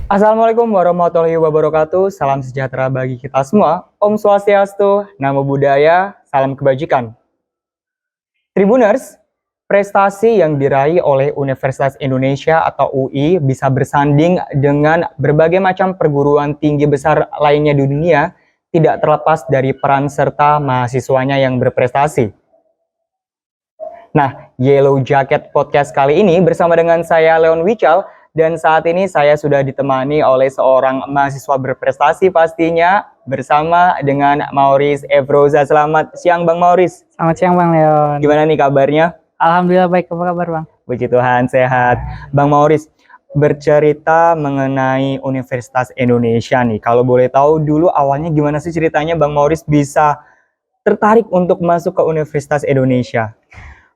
Assalamualaikum warahmatullahi wabarakatuh. Salam sejahtera bagi kita semua. Om Swastiastu, Namo Buddhaya, salam kebajikan. Tribuners, prestasi yang diraih oleh Universitas Indonesia atau UI bisa bersanding dengan berbagai macam perguruan tinggi besar lainnya di dunia, tidak terlepas dari peran serta mahasiswanya yang berprestasi. Nah, Yellow Jacket Podcast kali ini bersama dengan saya Leon Wical, dan saat ini saya sudah ditemani oleh seorang mahasiswa berprestasi pastinya bersama dengan Maurice Evroza. Selamat siang Bang Maurice. Selamat siang Bang Leon. Gimana nih kabarnya? Alhamdulillah baik, apa kabar Bang? Puji Tuhan, sehat. Bang Maurice, bercerita mengenai Universitas Indonesia nih. Kalau boleh tahu dulu awalnya gimana sih ceritanya Bang Maurice bisa tertarik untuk masuk ke Universitas Indonesia?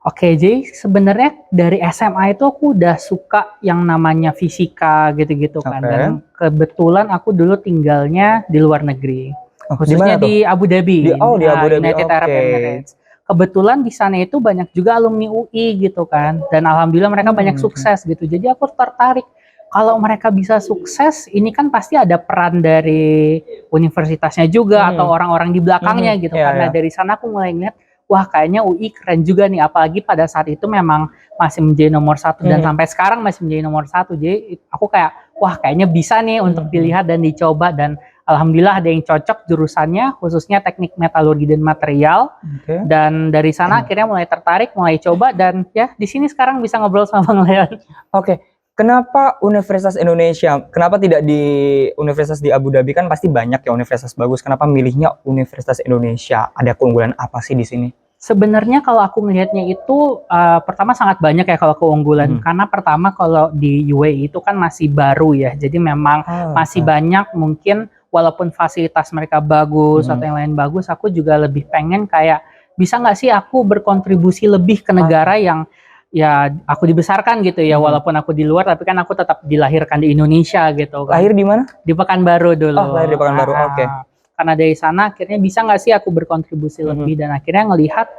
Oke, jadi sebenarnya dari SMA itu aku udah suka yang namanya fisika gitu-gitu kan. Oke. Dan kebetulan aku dulu tinggalnya di luar negeri, Oh, khususnya di di Abu Dhabi. Di Abu Dhabi. United Arab Oke. Emirates. Kebetulan di sana itu banyak juga alumni UI gitu kan. Dan alhamdulillah mereka banyak sukses gitu. Jadi aku tertarik. Kalau mereka bisa sukses, ini kan pasti ada peran dari universitasnya juga atau orang-orang di belakangnya gitu. Iya, Karena iya. dari sana aku mulai ngeliat, wah kayaknya UI keren juga nih, apalagi pada saat itu memang masih menjadi nomor satu dan sampai sekarang masih menjadi nomor satu. Jadi aku kayak, wah kayaknya bisa nih untuk dilihat dan dicoba, dan alhamdulillah ada yang cocok jurusannya, khususnya teknik metalurgi dan material. Oke. Dan dari sana akhirnya mulai tertarik, mulai coba, dan ya di sini sekarang bisa ngobrol sama Bang Leon. Oke. Kenapa Universitas Indonesia? Kenapa tidak di Universitas di Abu Dhabi? Kan pasti banyak ya universitas bagus. Kenapa milihnya Universitas Indonesia? Ada keunggulan apa sih di sini? Sebenarnya kalau aku melihatnya itu pertama sangat banyak ya kalau keunggulan. Karena pertama kalau di UAE itu kan masih baru ya. Jadi memang masih banyak mungkin walaupun fasilitas mereka bagus atau yang lain bagus, aku juga lebih pengen kayak bisa nggak sih aku berkontribusi lebih ke negara yang ya aku dibesarkan gitu ya, walaupun aku di luar tapi kan aku tetap dilahirkan di Indonesia gitu kan. Lahir di mana? Di Pekanbaru dulu. Oh, lahir di Pekanbaru. Oke. Karena dari sana akhirnya bisa nggak sih aku berkontribusi lebih, dan akhirnya ngelihat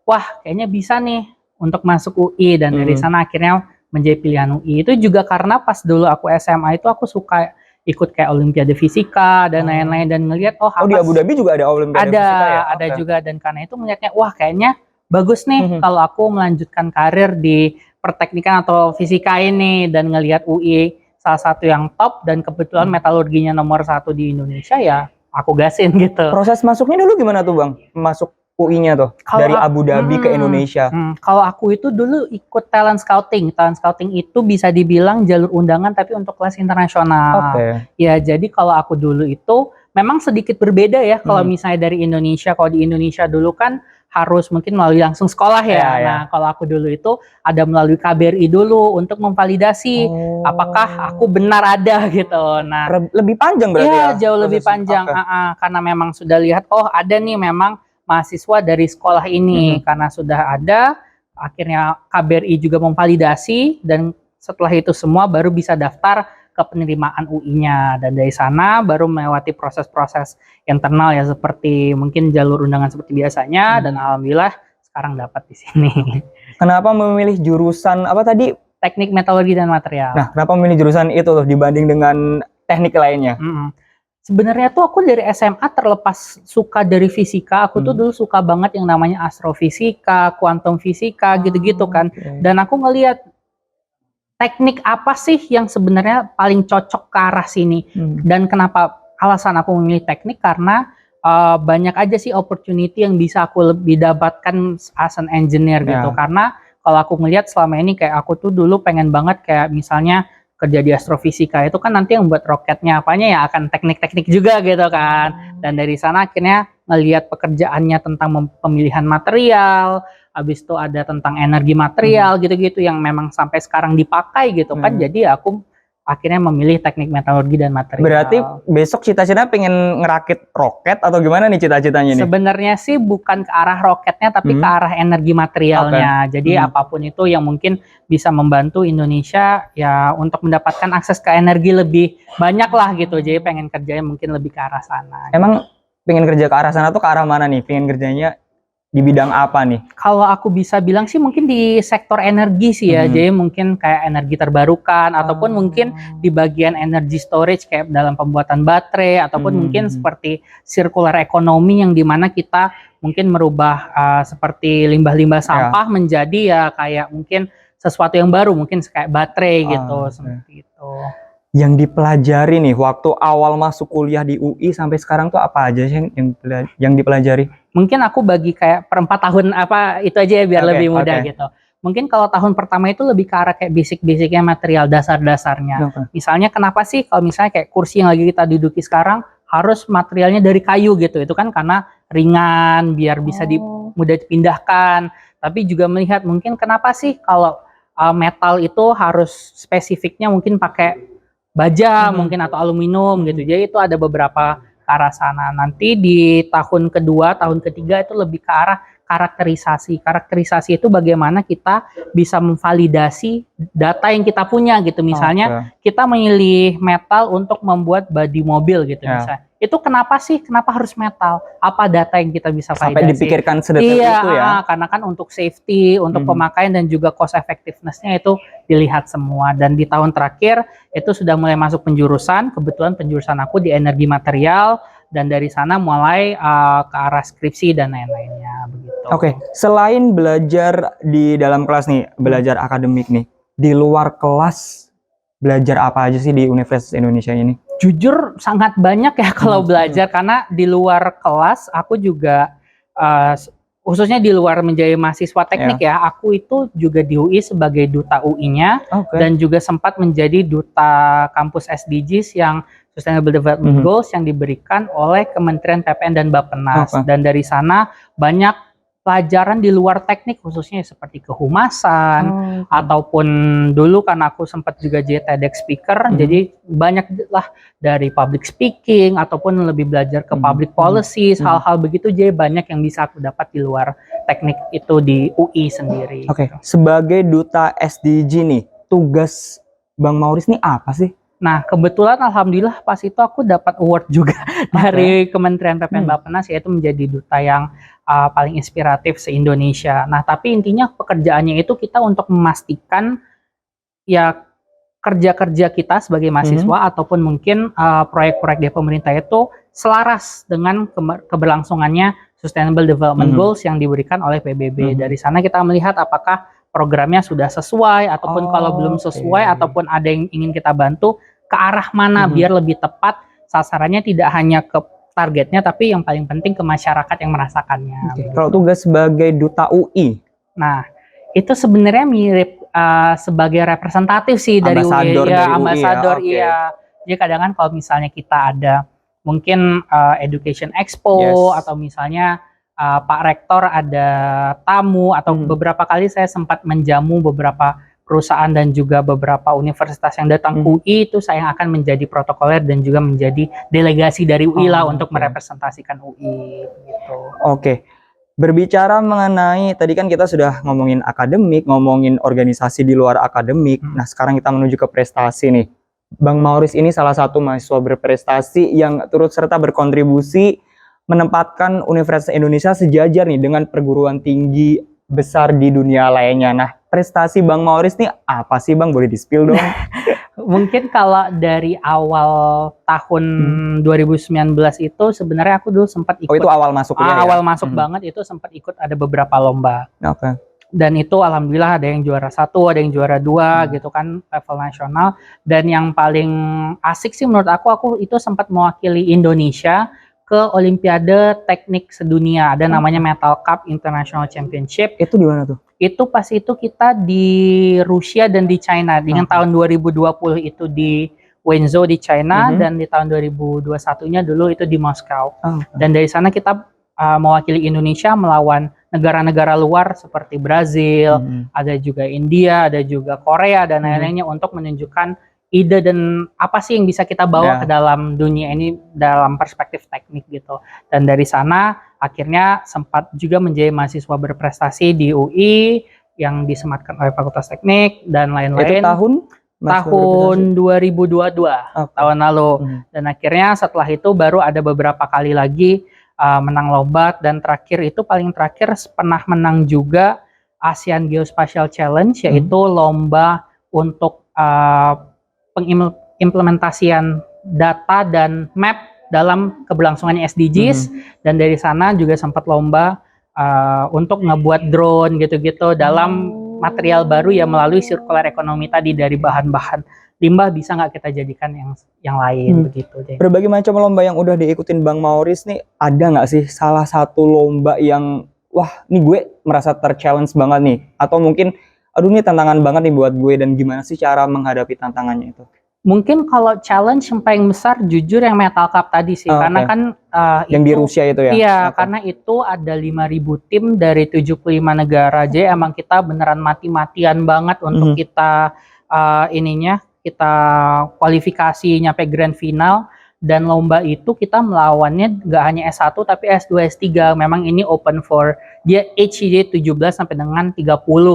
wah kayaknya bisa nih untuk masuk UI, dan dari sana akhirnya menjadi pilihan UI. Itu juga karena pas dulu aku SMA itu aku suka ikut kayak olimpiade fisika dan lain-lain, dan ngelihat di Abu Dhabi juga ada olimpiade fisika ya? ada juga, dan karena itu melihatnya wah kayaknya bagus nih kalau aku melanjutkan karir di perteknikan atau fisika ini, dan ngelihat UI salah satu yang top dan kebetulan metalurginya nomor satu di Indonesia, ya aku gasin gitu. Proses masuknya dulu gimana tuh Bang? Masuk UI-nya tuh dari Abu Dhabi ke Indonesia. Kalau aku itu dulu ikut talent scouting. Talent scouting itu bisa dibilang jalur undangan tapi untuk kelas internasional. Ya, jadi kalau aku dulu itu memang sedikit berbeda ya kalau misalnya dari Indonesia. Kalau di Indonesia dulu kan harus mungkin melalui langsung sekolah ya. Nah, kalau aku dulu itu ada melalui KBRI dulu untuk memvalidasi apakah aku benar ada gitu. Nah, lebih panjang berarti ya? Jauh lebih panjang. Karena memang sudah lihat, ada nih memang mahasiswa dari sekolah ini. Karena sudah ada, akhirnya KBRI juga memvalidasi, dan setelah itu semua baru bisa daftar ke penerimaan UI-nya, dan dari sana baru melewati proses-proses internal ya, seperti mungkin jalur undangan seperti biasanya, dan alhamdulillah sekarang dapat di sini. Kenapa memilih jurusan apa tadi? Teknik metalurgi dan material. Nah, kenapa memilih jurusan itu tuh dibanding dengan teknik lainnya? Sebenarnya tuh aku dari SMA terlepas suka dari fisika, aku tuh dulu suka banget yang namanya astrofisika, kuantum fisika, gitu-gitu kan. Dan aku ngelihat teknik apa sih yang sebenarnya paling cocok ke arah sini. Dan kenapa alasan aku memilih teknik, karena banyak aja sih opportunity yang bisa aku lebih dapatkan as an engineer gitu. Karena kalau aku ngelihat selama ini kayak aku tuh dulu pengen banget kayak misalnya kerja di astrofisika itu kan nanti yang buat roketnya apanya ya akan teknik-teknik juga gitu kan. Dan dari sana akhirnya ngelihat pekerjaannya tentang pemilihan material, habis itu ada tentang energi material gitu-gitu yang memang sampai sekarang dipakai gitu kan. Jadi aku akhirnya memilih teknik metalurgi dan material. Berarti besok cita-cita pengen ngerakit roket atau gimana nih cita-citanya nih? Sebenarnya sih bukan ke arah roketnya tapi ke arah energi materialnya. Jadi apapun itu yang mungkin bisa membantu Indonesia ya untuk mendapatkan akses ke energi lebih banyak lah gitu. Jadi pengen kerjanya mungkin lebih ke arah sana. Emang pengen kerja ke arah sana tuh ke arah mana nih? Pengen kerjanya Di bidang apa nih? Kalau aku bisa bilang sih mungkin di sektor energi sih ya, jadi mungkin kayak energi terbarukan ataupun mungkin di bagian energy storage kayak dalam pembuatan baterai ataupun mungkin seperti circular economy yang dimana kita mungkin merubah seperti limbah-limbah sampah menjadi ya kayak mungkin sesuatu yang baru, mungkin kayak baterai gitu, seperti itu. Yang dipelajari nih waktu awal masuk kuliah di UI sampai sekarang tuh apa aja sih yang dipelajari? Mungkin aku bagi kayak per 4 tahun apa itu aja ya biar lebih mudah gitu. Mungkin kalau tahun pertama itu lebih ke arah kayak basic-basicnya material dasar-dasarnya. Misalnya kenapa sih kalau misalnya kayak kursi yang lagi kita duduki sekarang harus materialnya dari kayu gitu. Itu kan karena ringan biar bisa mudah dipindahkan. Tapi juga melihat mungkin kenapa sih kalau metal itu harus spesifiknya mungkin pakai baja mungkin atau aluminium gitu. Jadi itu ada beberapa ke arah sana. Nanti di tahun kedua, tahun ketiga itu lebih ke arah karakterisasi. Karakterisasi itu bagaimana kita bisa memvalidasi data yang kita punya gitu. Misalnya kita memilih metal untuk membuat bodi mobil gitu misalnya. Itu kenapa sih? Kenapa harus metal? Apa data yang kita bisa validasi? Sampai dipikirkan sedetail itu ya? Karena kan untuk safety, untuk pemakaian dan juga cost effectiveness-nya itu dilihat semua. Dan di tahun terakhir itu sudah mulai masuk penjurusan. Kebetulan penjurusan aku di energi material dan dari sana mulai ke arah skripsi dan lain-lainnya begitu. Oke, selain belajar di dalam kelas nih, belajar akademik nih, di luar kelas belajar apa aja sih di Universitas Indonesia ini? Jujur sangat banyak ya kalau belajar karena di luar kelas aku juga khususnya di luar menjadi mahasiswa teknik ya, aku itu juga di UI sebagai duta UI-nya dan juga sempat menjadi duta kampus SDGs yang Sustainable Development Goals yang diberikan oleh Kementerian PPN dan Bappenas. Dan dari sana banyak pelajaran di luar teknik khususnya seperti kehumasan ataupun dulu kan aku sempat juga jadi TEDx speaker jadi banyak lah dari public speaking ataupun lebih belajar ke public policies hal-hal begitu jadi banyak yang bisa aku dapat di luar teknik itu di UI sendiri. Sebagai duta SDG nih tugas Bang Mauris nih apa sih? Nah, kebetulan alhamdulillah pas itu aku dapat award juga dari Kementerian PPN Bappenas yaitu menjadi duta yang paling inspiratif se-Indonesia. Nah, tapi intinya pekerjaannya itu kita untuk memastikan ya kerja-kerja kita sebagai mahasiswa ataupun mungkin proyek-proyek dari pemerintah itu selaras dengan keberlangsungannya Sustainable Development Goals yang diberikan oleh PBB. Dari sana kita melihat apakah programnya sudah sesuai ataupun kalau belum sesuai ataupun ada yang ingin kita bantu ke arah mana biar lebih tepat sasarannya tidak hanya ke targetnya tapi yang paling penting ke masyarakat yang merasakannya. Kalau tugas sebagai duta UI, nah itu sebenarnya mirip sebagai representatif sih dari UI ya, ambasador iya. Jadi kadang kan kalau misalnya kita ada mungkin Education Expo atau misalnya Pak Rektor ada tamu atau beberapa kali saya sempat menjamu beberapa perusahaan dan juga beberapa universitas yang datang ke UI itu saya akan menjadi protokoler dan juga menjadi delegasi dari UI lah untuk merepresentasikan UI gitu. Berbicara mengenai tadi kan kita sudah ngomongin akademik, ngomongin organisasi di luar akademik. Nah, sekarang kita menuju ke prestasi nih. Bang Mauris ini salah satu mahasiswa berprestasi yang turut serta berkontribusi menempatkan Universitas Indonesia sejajar nih dengan perguruan tinggi besar di dunia lainnya. Nah, prestasi Bang Mauris nih apa sih Bang? Boleh di-spill dong? Mungkin kalau dari awal tahun 2019 itu sebenarnya aku dulu sempat ikut. Itu awal masuk ya? Awal masuk banget itu sempat ikut ada beberapa lomba. Dan itu alhamdulillah ada yang juara 1, ada yang juara 2 gitu kan level nasional. Dan yang paling asik sih menurut aku itu sempat mewakili Indonesia ke Olimpiade Teknik Sedunia. Ada namanya Metal Cup International Championship. Itu di mana tuh? Itu pas itu kita di Rusia dan di China. Dengan tahun 2020 itu di Wenzhou di China dan di tahun 2021-nya dulu itu di Moskow. Dan dari sana kita mewakili Indonesia melawan negara-negara luar seperti Brazil, ada juga India, ada juga Korea dan lain-lainnya untuk menunjukkan ide dan apa sih yang bisa kita bawa ke dalam dunia ini dalam perspektif teknik gitu. Dan dari sana akhirnya sempat juga menjadi mahasiswa berprestasi di UI yang disematkan oleh Fakultas Teknik dan lain-lain. Itu tahun 2022 tahun lalu. Dan akhirnya setelah itu baru ada beberapa kali lagi menang lomba, dan paling terakhir pernah menang juga ASEAN Geospatial Challenge, yaitu lomba untuk pengimplementasian data dan map dalam keberlangsungan SDGs, dan dari sana juga sempat lomba untuk ngebuat drone gitu-gitu dalam material baru ya, melalui circular economy tadi, dari bahan-bahan limbah bisa nggak kita jadikan yang lain begitu deh. Berbagai macam lomba yang udah diikutin Bang Maurice nih, ada nggak sih salah satu lomba yang wah nih gue merasa ter-challenge banget nih, atau mungkin aduh nih tantangan banget nih buat gue, dan gimana sih cara menghadapi tantangannya itu? Mungkin kalau challenge yang paling besar jujur yang Metal Cup tadi sih, karena kan yang di Rusia itu ya? Iya, karena itu ada 5.000 tim dari 75 negara, jadi emang kita beneran mati-matian banget untuk kita kita kualifikasi nyampe grand final. Dan lomba itu kita melawannya nggak hanya S1 tapi S2, S3. Memang ini open for dia age 17 sampai dengan 30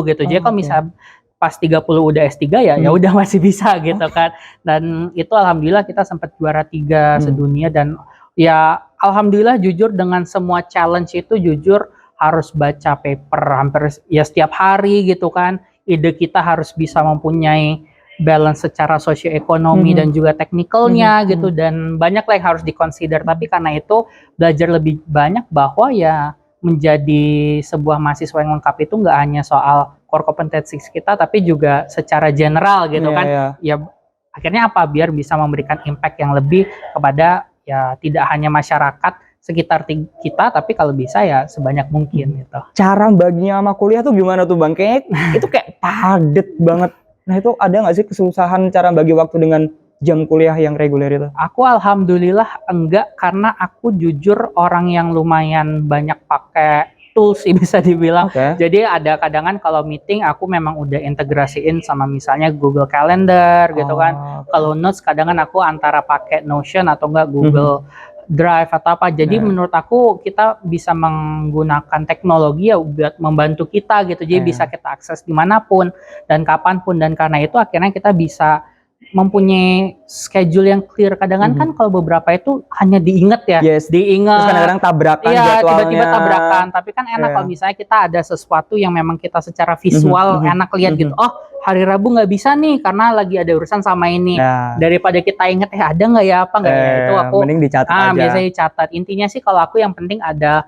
gitu. Jadi kalau misalnya pas 30 udah S3 ya udah masih bisa gitu kan. Dan itu alhamdulillah kita sempat juara 3 sedunia, dan ya alhamdulillah jujur dengan semua challenge itu jujur harus baca paper hampir ya setiap hari gitu kan. Ide kita harus bisa mempunyai balance secara sosioekonomi dan juga teknikalnya gitu, dan banyak lah yang harus dikonsider. Tapi karena itu belajar lebih banyak bahwa ya menjadi sebuah mahasiswa yang lengkap itu nggak hanya soal core competencies kita, tapi juga secara general gitu kan. Ya akhirnya apa, biar bisa memberikan impact yang lebih kepada ya tidak hanya masyarakat sekitar kita, tapi kalau bisa ya sebanyak mungkin gitu. Cara baginya sama kuliah tuh gimana tuh Bang? Kayaknya itu kayak padet banget. Nah itu ada nggak sih kesusahan cara bagi waktu dengan jam kuliah yang reguler itu? Aku alhamdulillah enggak, karena aku jujur orang yang lumayan banyak pakai tools sih bisa dibilang. Jadi ada kadang kalau meeting aku memang udah integrasiin sama misalnya Google Calendar gitu kan. Kalau notes kadang aku antara pakai Notion atau enggak Google Drive atau apa. Jadi menurut aku kita bisa menggunakan teknologi ya buat membantu kita gitu. Jadi bisa kita akses dimanapun dan kapanpun, dan karena itu akhirnya kita bisa mempunyai schedule yang clear. Kadang kan kalau beberapa itu hanya diingat ya, diingat. Terus kadang-kadang tabrakan jadwalnya. Tiba-tiba tabrakan. Tapi kan enak kalau misalnya kita ada sesuatu yang memang kita secara visual enak lihat gitu. Oh hari Rabu nggak bisa nih karena lagi ada urusan sama ini. Daripada kita inget ada nggak ya apa nggak ya, itu aku mending dicatat aja. Biasanya dicatat. Intinya sih kalau aku yang penting ada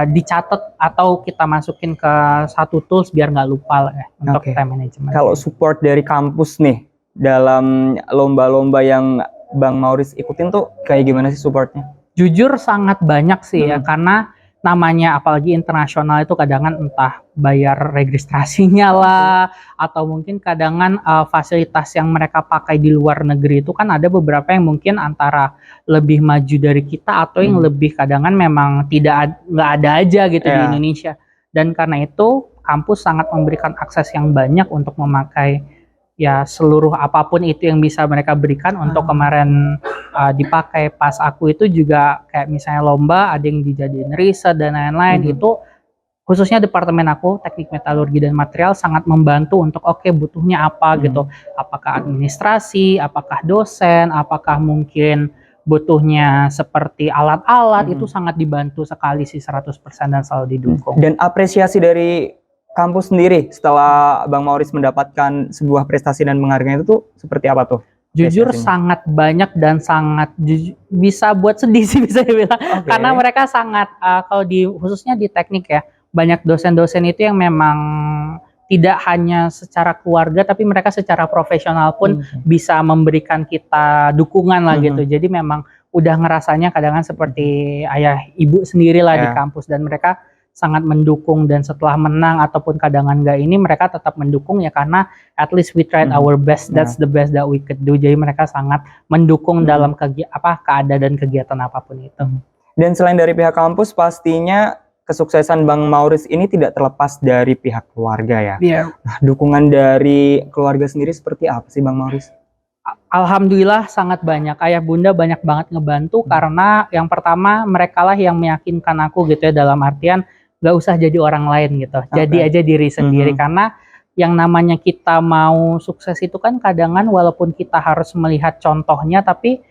dicatat atau kita masukin ke satu tools biar nggak lupa lah ya untuk time management. Kalau support dari kampus nih dalam lomba-lomba yang Bang Maurice ikutin tuh kayak gimana sih supportnya? Jujur sangat banyak sih ya, karena namanya apalagi internasional itu kadang entah bayar registrasinya lah, atau mungkin kadang fasilitas yang mereka pakai di luar negeri itu kan ada beberapa yang mungkin antara lebih maju dari kita atau yang lebih kadang memang nggak ada aja gitu di Indonesia. Dan karena itu kampus sangat memberikan akses yang banyak untuk memakai ya seluruh apapun itu yang bisa mereka berikan. Untuk kemarin dipakai pas aku itu juga kayak misalnya lomba ada yang dijadiin riset dan lain-lain. Itu khususnya departemen aku teknik metalurgi dan material sangat membantu untuk butuhnya apa gitu, apakah administrasi, apakah dosen, apakah mungkin butuhnya seperti alat-alat. Itu sangat dibantu sekali sih, 100% dan selalu didukung. Dan apresiasi dari kampus sendiri setelah Bang Maurice mendapatkan sebuah prestasi dan penghargaan itu tuh seperti apa tuh? Jujur sangat banyak dan sangat bisa buat sedih sih bisa dibilang. Karena mereka sangat kalau khususnya di teknik ya, banyak dosen-dosen itu yang memang tidak hanya secara keluarga tapi mereka secara profesional pun bisa memberikan kita dukungan lah gitu. Jadi memang udah ngerasanya kadang seperti ayah ibu sendiri lah di kampus, dan mereka sangat mendukung. Dan setelah menang ataupun kadangan enggak ini mereka tetap mendukung ya, karena at least we tried our best, that's the best that we could do. Jadi mereka sangat mendukung dalam keadaan dan kegiatan apapun itu. Dan selain dari pihak kampus, pastinya kesuksesan Bang Maurice ini tidak terlepas dari pihak keluarga ya. Nah, dukungan dari keluarga sendiri seperti apa sih Bang Maurice? Alhamdulillah sangat banyak. Ayah bunda banyak banget ngebantu, karena yang pertama mereka lah yang meyakinkan aku gitu ya, dalam artian gak usah jadi orang lain gitu, jadi aja diri sendiri. Karena yang namanya kita mau sukses itu kan kadangan walaupun kita harus melihat contohnya, tapi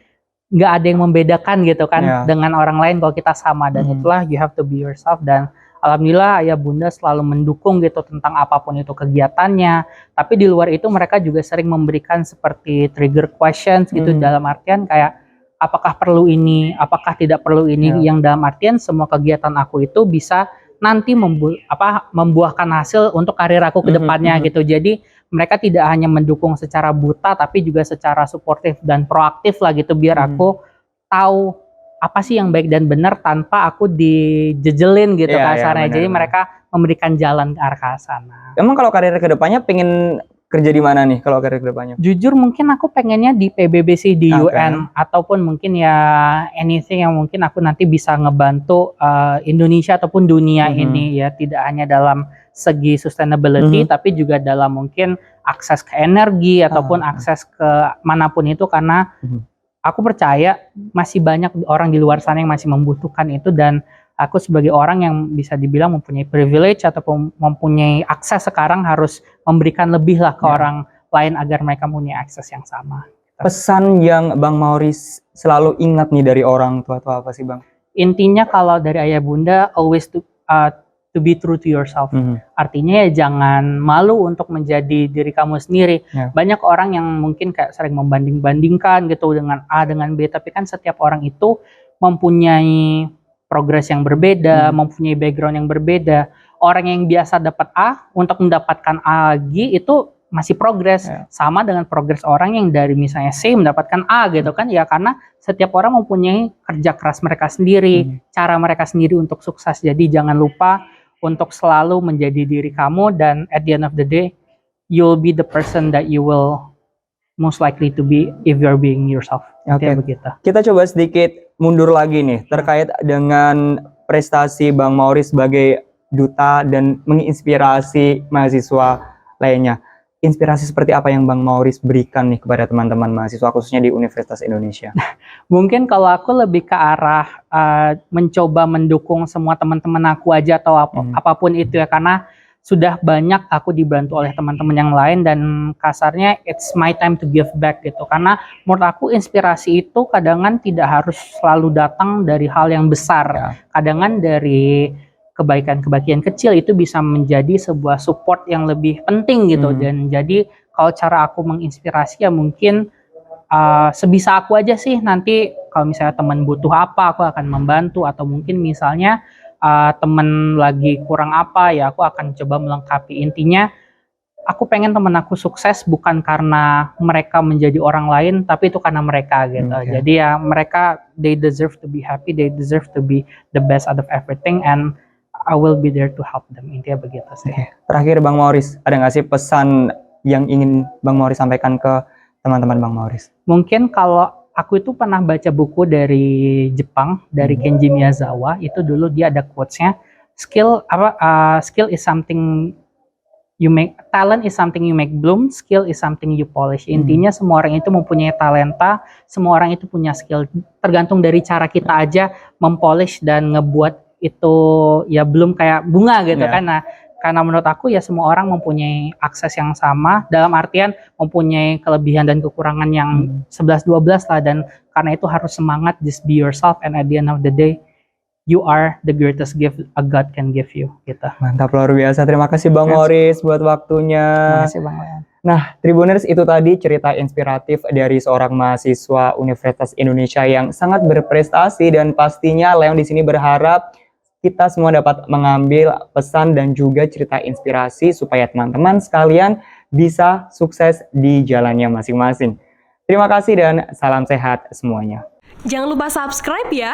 nggak ada yang membedakan gitu kan Yeah. dengan orang lain kalau kita sama, dan itulah you have to be yourself. Dan alhamdulillah ayah bunda selalu mendukung gitu tentang apapun itu kegiatannya. Tapi di luar itu mereka juga sering memberikan seperti trigger questions gitu, dalam artian kayak apakah perlu ini, apakah tidak perlu ini, yang dalam artian semua kegiatan aku itu bisa nanti membuahkan hasil untuk karir aku ke depannya gitu. Jadi mereka tidak hanya mendukung secara buta, tapi juga secara suportif dan proaktif lah gitu, biar aku tahu apa sih yang baik dan benar tanpa aku dijejelin gitu kasarnya. Jadi mereka memberikan jalan ke arah sana. Emang kalau karir kedepannya pengen kerja di mana nih kalau karir kedepannya? Jujur mungkin aku pengennya di PBB sih, di UN, ataupun mungkin ya anything yang mungkin aku nanti bisa ngebantu Indonesia ataupun dunia ini ya, tidak hanya dalam segi sustainability tapi juga dalam mungkin akses ke energi ataupun akses ke manapun itu, karena aku percaya masih banyak orang di luar sana yang masih membutuhkan itu, dan aku sebagai orang yang bisa dibilang mempunyai privilege ataupun mempunyai akses sekarang harus memberikan lebih lah ke orang lain agar mereka punya akses yang sama. Pesan yang Bang Maurice selalu ingat nih dari orang tua itu apa sih Bang? Intinya kalau dari ayah bunda, always to be true to yourself. Artinya ya jangan malu untuk menjadi diri kamu sendiri. Banyak orang yang mungkin kayak sering membanding-bandingkan gitu dengan A dengan B, tapi kan setiap orang itu mempunyai progres yang berbeda, mempunyai background yang berbeda. Orang yang biasa dapat A untuk mendapatkan A lagi itu masih progres, sama dengan progres orang yang dari misalnya C mendapatkan A gitu kan, ya karena setiap orang mempunyai kerja keras mereka sendiri, cara mereka sendiri untuk sukses. Jadi jangan lupa untuk selalu menjadi diri kamu, dan at the end of the day you'll be the person that you will most likely to be if you're being yourself. Begitu. Kita coba sedikit mundur lagi nih terkait dengan prestasi Bang Maurice sebagai duta dan menginspirasi mahasiswa lainnya. Inspirasi seperti apa yang Bang Maurice berikan nih kepada teman-teman mahasiswa khususnya di Universitas Indonesia? Mungkin kalau aku lebih ke arah mencoba mendukung semua teman-teman aku aja, atau apapun itu ya, karena sudah banyak aku dibantu oleh teman-teman yang lain, dan kasarnya it's my time to give back gitu. Karena menurut aku inspirasi itu kadang tidak harus selalu datang dari hal yang besar. Kadang dari kebaikan-kebaikan kecil itu bisa menjadi sebuah support yang lebih penting gitu. Dan jadi kalau cara aku menginspirasi ya mungkin sebisa aku aja sih. Nanti kalau misalnya teman butuh apa, aku akan membantu, atau mungkin misalnya temen lagi kurang apa ya aku akan coba melengkapi. Intinya aku pengen temen aku sukses bukan karena mereka menjadi orang lain, tapi itu karena mereka gitu. Jadi ya mereka, they deserve to be happy, they deserve to be the best out of everything, and I will be there to help them. Intinya begitu sih. Terakhir Bang Maurice, ada nggak sih pesan yang ingin Bang Maurice sampaikan ke teman-teman Bang Maurice? Mungkin kalau aku itu pernah baca buku dari Jepang, dari Kenji Miyazawa. Itu dulu dia ada quotes-nya, skill is something you make, talent is something you make bloom, skill is something you polish. Intinya semua orang itu mempunyai talenta, semua orang itu punya skill. Tergantung dari cara kita aja mempolish dan ngebuat itu ya belum kayak bunga gitu kan. Nah, karena menurut aku ya semua orang mempunyai akses yang sama, dalam artian mempunyai kelebihan dan kekurangan yang 11-12 lah, dan karena itu harus semangat, just be yourself, and at the end of the day you are the greatest gift a God can give you gitu. Mantap, luar biasa. Terima kasih Bang Maurice buat waktunya. Terima kasih Bang Leon. Nah, Tribuners, itu tadi cerita inspiratif dari seorang mahasiswa Universitas Indonesia yang sangat berprestasi, dan pastinya Leon di sini berharap kita semua dapat mengambil pesan dan juga cerita inspirasi supaya teman-teman sekalian bisa sukses di jalannya masing-masing. Terima kasih dan salam sehat semuanya. Jangan lupa subscribe ya.